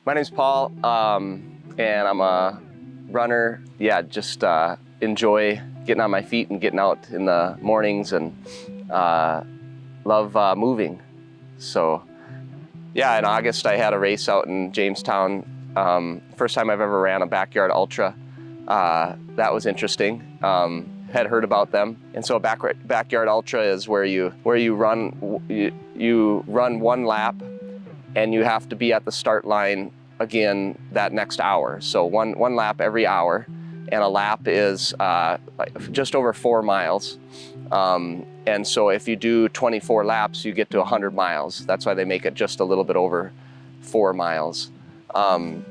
My name's Paul, and I'm a runner. Yeah, just enjoy getting on my feet and getting out in the mornings, and love moving. So yeah, in August I had a race out in Jamestown. First time I've ever ran a backyard ultra. That was interesting. Had heard about them, and so a backyard ultra is where you run one lap, and you have to be at the start line again that next hour. So one lap every hour, and a lap is just over 4 miles. And so if you do 24 laps, you get to 100 miles. That's why they make it just a little bit over 4 miles. And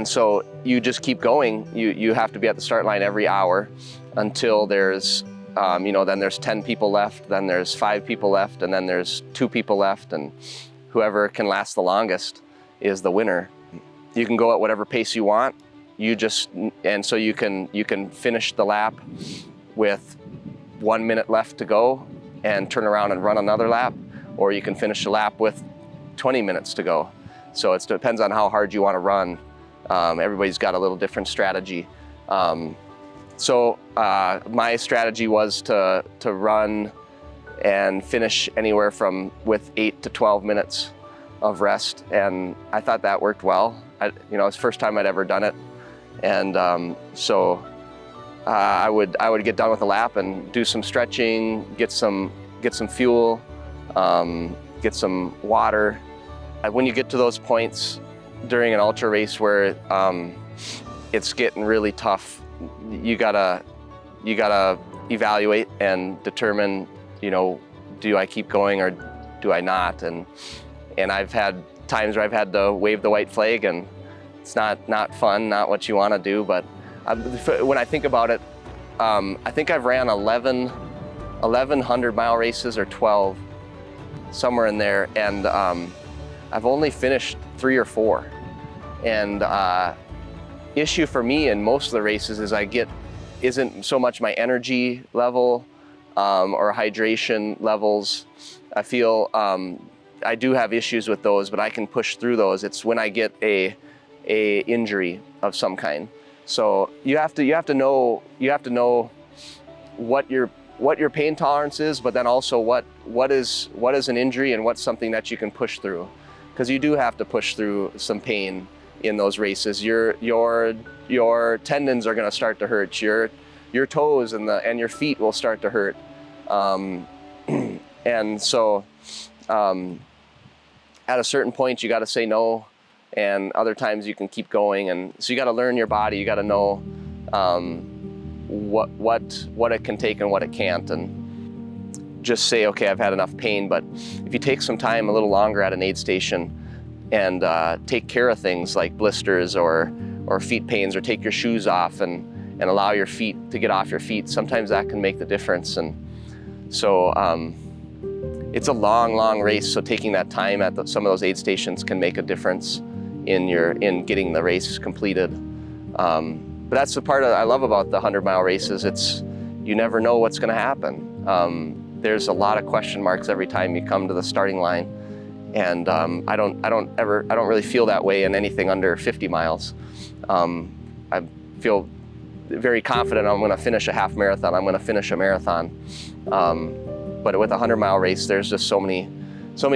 so you just keep going. You have to be at the start line every hour until there's, then there's 10 people left, then there's 5 people left, and then there's 2 people left, and whoever can last the longest is the winner. You can go at whatever pace you want. And so you can finish the lap with 1 minute left to go and turn around and run another lap, or you can finish the lap with 20 minutes to go. So it depends on how hard you want to run. Everybody's got a little different strategy. So my strategy was to run and finish anywhere with 8 to 12 minutes of rest, and I thought that worked well. It's the first time I'd ever done it, and so I would get done with the lap and do some stretching, get some fuel, get some water. When you get to those points during an ultra race where it's getting really tough, you gotta evaluate and determine, do I keep going or do I not? And I've had times where I've had to wave the white flag, and it's not fun, not what you want to do. But when I think about it, I think I've ran 11 100-mile races, or 12, somewhere in there, and I've only finished 3 or 4. And issue for me in most of the races isn't so much my energy level or hydration levels. I feel I do have issues with those, but I can push through those. It's when I get a injury of some kind. So you have to know what your pain tolerance is, but then also what is an injury and what's something that you can push through. Because you do have to push through some pain in those races. Your tendons are going to start to hurt. Your toes and your feet will start to hurt. And so at a certain point you got to say no, and other times you can keep going. And so you got to learn your body. You got to know what it can take and what it can't, and just say, okay, I've had enough pain. But if you take some time a little longer at an aid station and take care of things like blisters or feet pains, or take your shoes off and allow your feet to get off your feet, sometimes that can make the difference. And so it's a long race, so taking that time at some of those aid stations can make a difference in getting the race completed. But that's the part I love about the 100-mile races. You never know what's going to happen. There's a lot of question marks every time you come to the starting line, and I don't really feel that way in anything under 50 miles. I feel very confident I'm going to finish a half marathon. I'm going to finish a marathon. But with a 100-mile race, there's just so many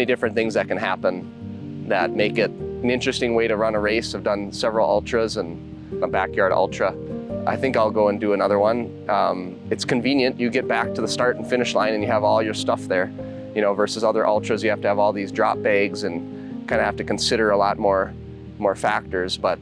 different things that can happen that make it an interesting way to run a race. I've done several ultras and a backyard ultra. I think I'll go and do another one. It's convenient. You get back to the start and finish line and you have all your stuff there, versus other ultras. You have to have all these drop bags and kind of have to consider a lot more factors. But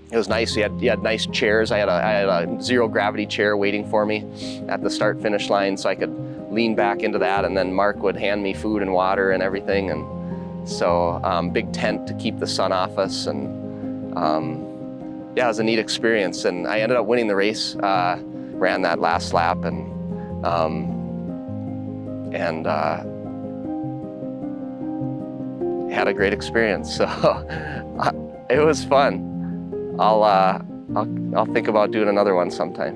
it was nice. You had nice chairs. I had a zero gravity chair waiting for me at the start finish line, so I could lean back into that, and then Mark would hand me food and water and everything. And so big tent to keep the sun off us, and yeah, it was a neat experience. And I ended up winning the race, ran that last lap, and had a great experience. So it was fun. I'll think about doing another one sometime.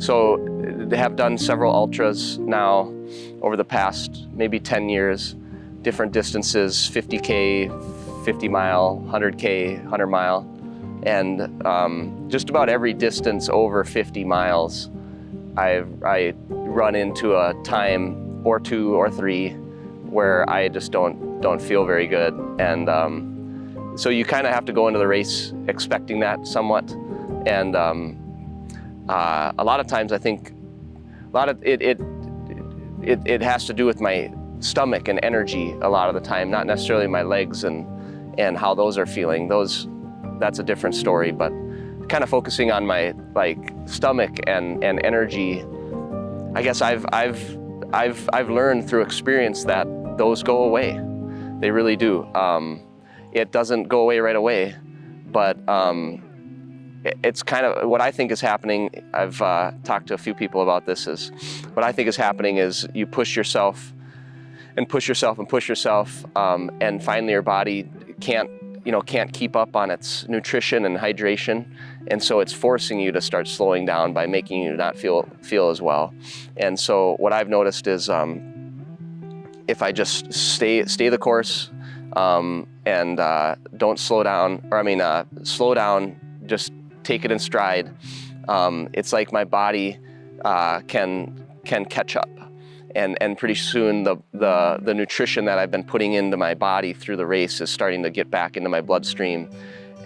So they have done several ultras now over the past maybe 10 years. different distances, 50K, 50 mile, 100K, 100 mile. And just about every distance over 50 miles, I run into a time or 2 or 3 where I just don't feel very good. And so you kind of have to go into the race expecting that somewhat. And a lot of times I think it has to do with my stomach and energy a lot of the time, not necessarily my legs and how those are feeling. That's a different story, but kind of focusing on my stomach and energy. I guess I've learned through experience that those go away. They really do. It doesn't go away right away, but it's kind of what I think is happening. I've talked to a few people about this. Is what I think is happening is you push yourself and push yourself and push yourself, and finally your body can't keep up on its nutrition and hydration, and so it's forcing you to start slowing down by making you not feel as well. And so what I've noticed is if I just stay the course and don't slow down, or slow down, just take it in stride, it's like my body can catch up. And pretty soon the nutrition that I've been putting into my body through the race is starting to get back into my bloodstream,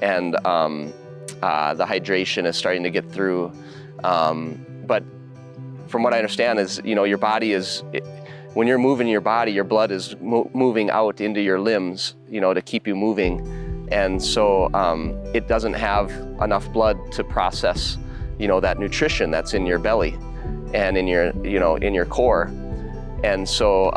and the hydration is starting to get through. But from what I understand is, your body is, when you're moving your body, your blood is moving out into your limbs, to keep you moving. And so it doesn't have enough blood to process, that nutrition that's in your belly and in your core. And so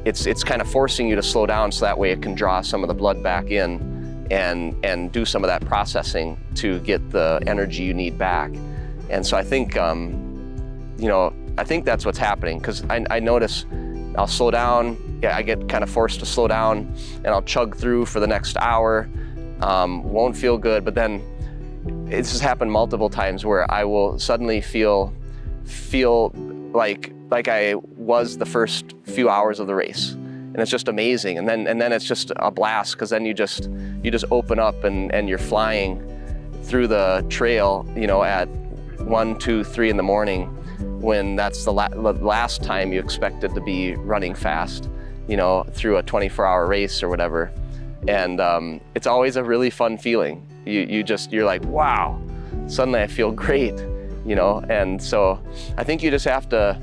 it's kind of forcing you to slow down so that way it can draw some of the blood back in and do some of that processing to get the energy you need back. And so I think, I think that's what's happening, because I notice I'll slow down, I get kind of forced to slow down, and I'll chug through for the next hour, won't feel good, but then it's just happened multiple times where I will suddenly feel like I was the first few hours of the race, and it's just amazing. And then it's just a blast, because then you just open up and you're flying through the trail, at 1, 2, 3 in the morning, when that's the last time you expected to be running fast, through a 24-hour race or whatever. And it's always a really fun feeling. You're like, wow, suddenly I feel great, and so I think you just have to,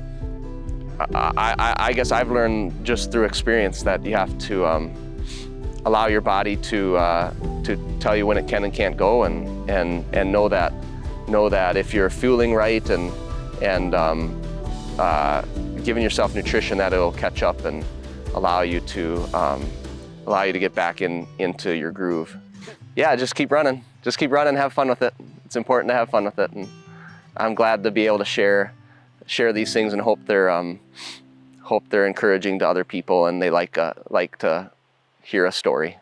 I guess I've learned just through experience that you have to allow your body to tell you when it can and can't go, and know that if you're fueling right and giving yourself nutrition, that it'll catch up and allow you to get back into your groove. Yeah, just keep running, have fun with it. It's important to have fun with it, and I'm glad to be able to share these things, and hope they're encouraging to other people, and they like to hear a story.